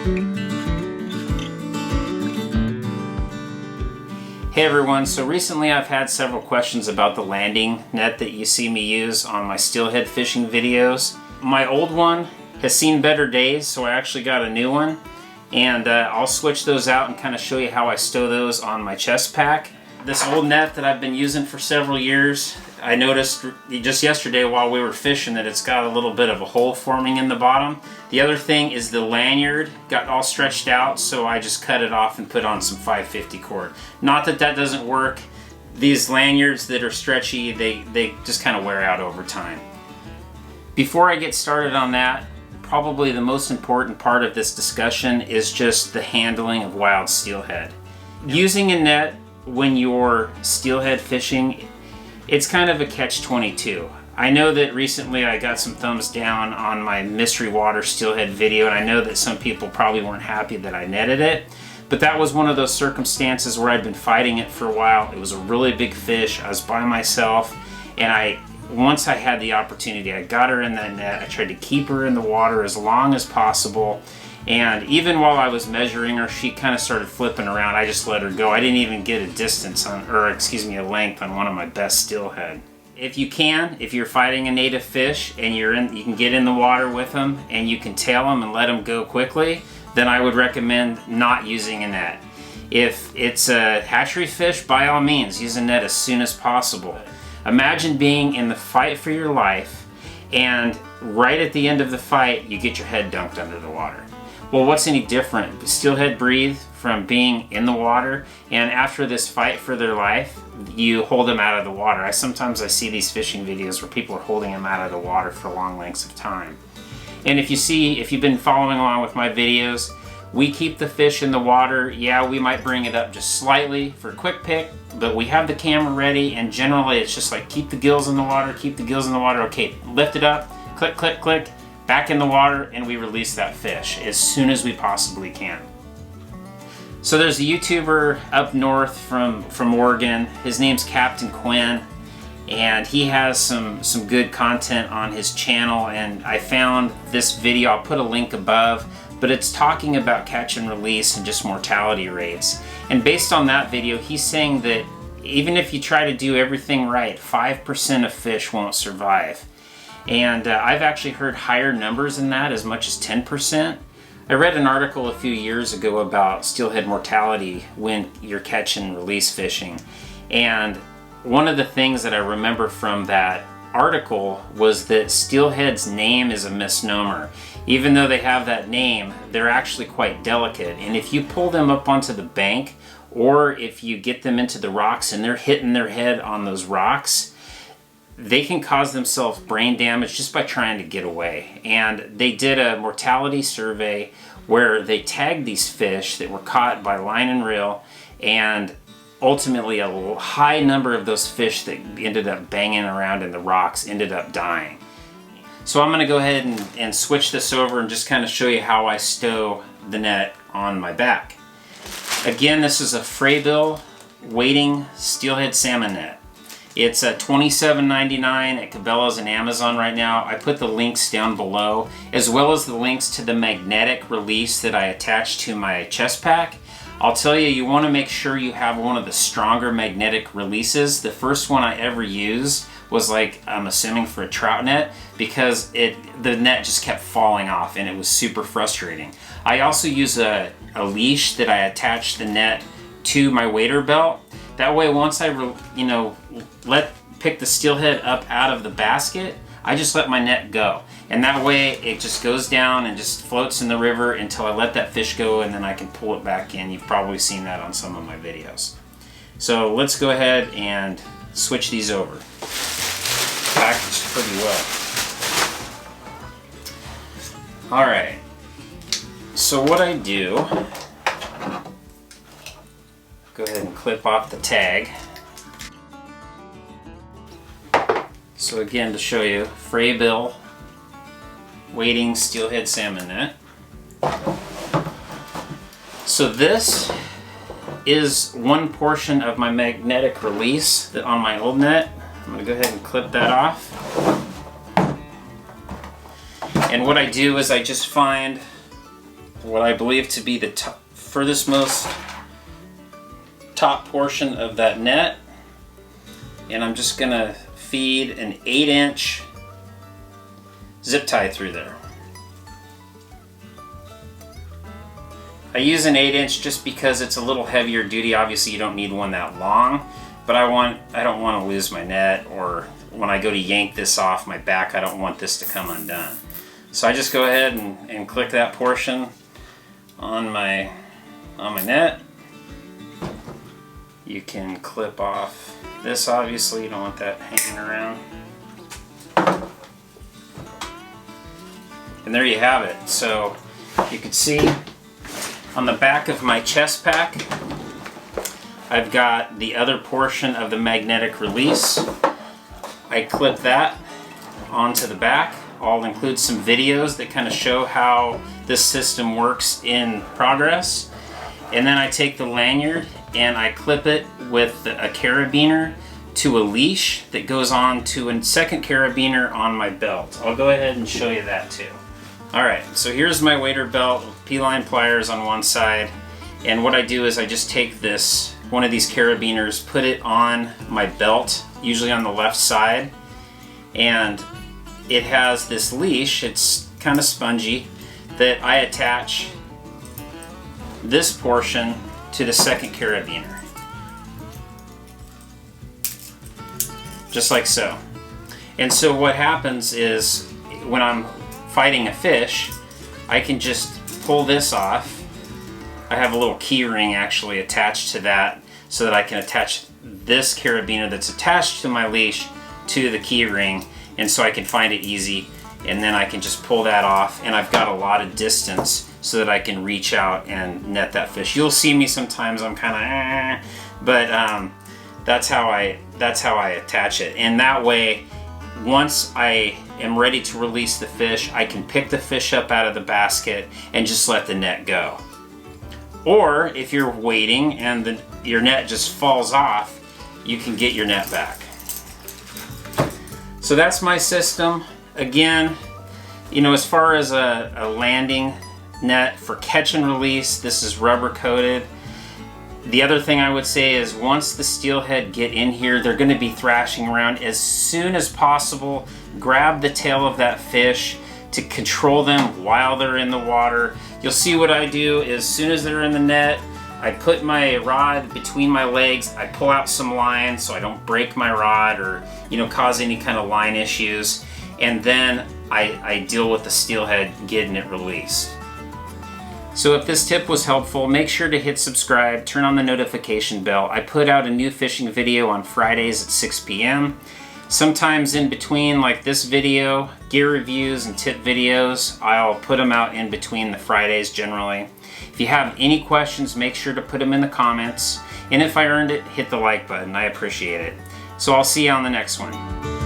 Hey everyone, so recently I've had several questions about the landing net that you see me use on my steelhead fishing videos. My old one has seen better days, so I actually got a new one, and I'll switch those out and kind of show you how I stow those on my chest pack. This old net that I've been using for several years, I noticed just yesterday while we were fishing that it's got a little bit of a hole forming in the bottom. The other thing is the lanyard got all stretched out, so I just cut it off and put on some 550 cord. Not that that doesn't work. These lanyards that are stretchy, they just kind of wear out over time. Before I get started on that, probably the most important part of this discussion is just the handling of wild steelhead. Using a net when you're steelhead fishing, it's kind of a catch-22. I know that recently I got some thumbs down on my mystery water steelhead video, and I know that some people probably weren't happy that I netted it, but that was one of those circumstances where I'd been fighting it for a while. It was a really big fish. I was by myself, and once I had the opportunity, I got her in that net. I tried to keep her in the water as long as possible, and even while I was measuring her, she kind of started flipping around. I just let her go. I didn't even get a distance on, or excuse me, a length on one of my best steelhead. If you can, if you're fighting a native fish and you can get in the water with them and you can tail them and let them go quickly, then I would recommend not using a net. If it's a hatchery fish, by all means, use a net as soon as possible. Imagine being in the fight for your life, and right at the end of the fight, you get your head dunked under the water. Well, what's any different? Steelhead breathe from being in the water, and after this fight for their life, you hold them out of the water. Sometimes I see these fishing videos where people are holding them out of the water for long lengths of time. And if you've been following along with my videos, we keep the fish in the water. Yeah, we might bring it up just slightly for a quick pick, but we have the camera ready, and generally it's just like keep the gills in the water, keep the gills in the water. Okay, lift it up, click, click, click, back in the water, and we release that fish as soon as we possibly can. So there's a YouTuber up north from Oregon. His name's Captain Quinn, and he has some good content on his channel, and I found this video. I'll put a link above, but it's talking about catch and release and just mortality rates. And based on that video, he's saying that even if you try to do everything right, 5% of fish won't survive. And I've actually heard higher numbers than that, as much as 10%. I read an article a few years ago about steelhead mortality when you're catch and release fishing. And one of the things that I remember from that article was that steelhead's name is a misnomer. Even though they have that name, they're actually quite delicate. And if you pull them up onto the bank, or if you get them into the rocks and they're hitting their head on those rocks, they can cause themselves brain damage just by trying to get away. And they did a mortality survey where they tagged these fish that were caught by line and reel, and ultimately a high number of those fish that ended up banging around in the rocks ended up dying. So I'm going to go ahead and switch this over and just kind of show you how I stow the net on my back. Again, this is a Frabill Wading Steelhead Salmon Net. It's $27.99 at Cabela's and Amazon right now. I put the links down below, as well as the links to the magnetic release that I attached to my chest pack. I'll tell you, you want to make sure you have one of the stronger magnetic releases. The first one I ever used was like, I'm assuming for a trout net, because the net just kept falling off and it was super frustrating. I also use a leash that I attach the net to my wader belt. That way, once I pick the steelhead up out of the basket, I just let my net go. And that way it just goes down and just floats in the river until I let that fish go, and then I can pull it back in. You've probably seen that on some of my videos. So let's go ahead and switch these over. Packaged pretty well. All right. So what I do, go ahead and clip off the tag. So again, to show you, Frabill Wading Steelhead Salmon Net. So this is one portion of my magnetic release that on my old net. I'm going to go ahead and clip that off. And what I do is I just find what I believe to be the furthest most top portion of that net, and I'm just gonna feed an 8-inch zip tie through there. I use an 8-inch just because it's a little heavier duty. Obviously you don't need one that long, but I don't want to lose my net, or when I go to yank this off my back, I don't want this to come undone. So I just go ahead and click that portion on my net. You can clip off this, obviously you don't want that hanging around. And there you have it. So you can see on the back of my chest pack, I've got the other portion of the magnetic release. I clip that onto the back. I'll include some videos that kind of show how this system works in progress. And then I take the lanyard and I clip it with a carabiner to a leash that goes on to a second carabiner on my belt. I'll go ahead and show you that too. Alright, so here's my wader belt with P-line pliers on one side, and what I do is I just take one of these carabiners, put it on my belt, usually on the left side, and it has this leash, it's kind of spongy, that I attach this portion to the second carabiner. Just like so. And so what happens is when I'm fighting a fish, I can just pull this off. I have a little key ring actually attached to that so that I can attach this carabiner that's attached to my leash to the key ring, and so I can find it easy, and then I can just pull that off, and I've got a lot of distance so that I can reach out and net that fish. You'll see me sometimes I'm kind of but that's how I attach it, and that way once I am ready to release the fish, I can pick the fish up out of the basket and just let the net go. Or if you're waiting and your net just falls off, you can get your net back. So that's my system. Again, you know, as far as a landing net for catch and release, this is rubber coated. The other thing I would say is once the steelhead get in here, they're going to be thrashing around. As soon as possible, grab the tail of that fish to control them while they're in the water. You'll see what I do is as soon as they're in the net, I put my rod between my legs, I pull out some line so I don't break my rod or, you know, cause any kind of line issues, and then I deal with the steelhead getting it released. So if this tip was helpful, make sure to hit subscribe, turn on the notification bell. I put out a new fishing video on Fridays at 6 p.m. Sometimes in between, like this video, gear reviews and tip videos, I'll put them out in between the Fridays generally. If you have any questions, make sure to put them in the comments. And if I earned it, hit the like button. I appreciate it. So I'll see you on the next one.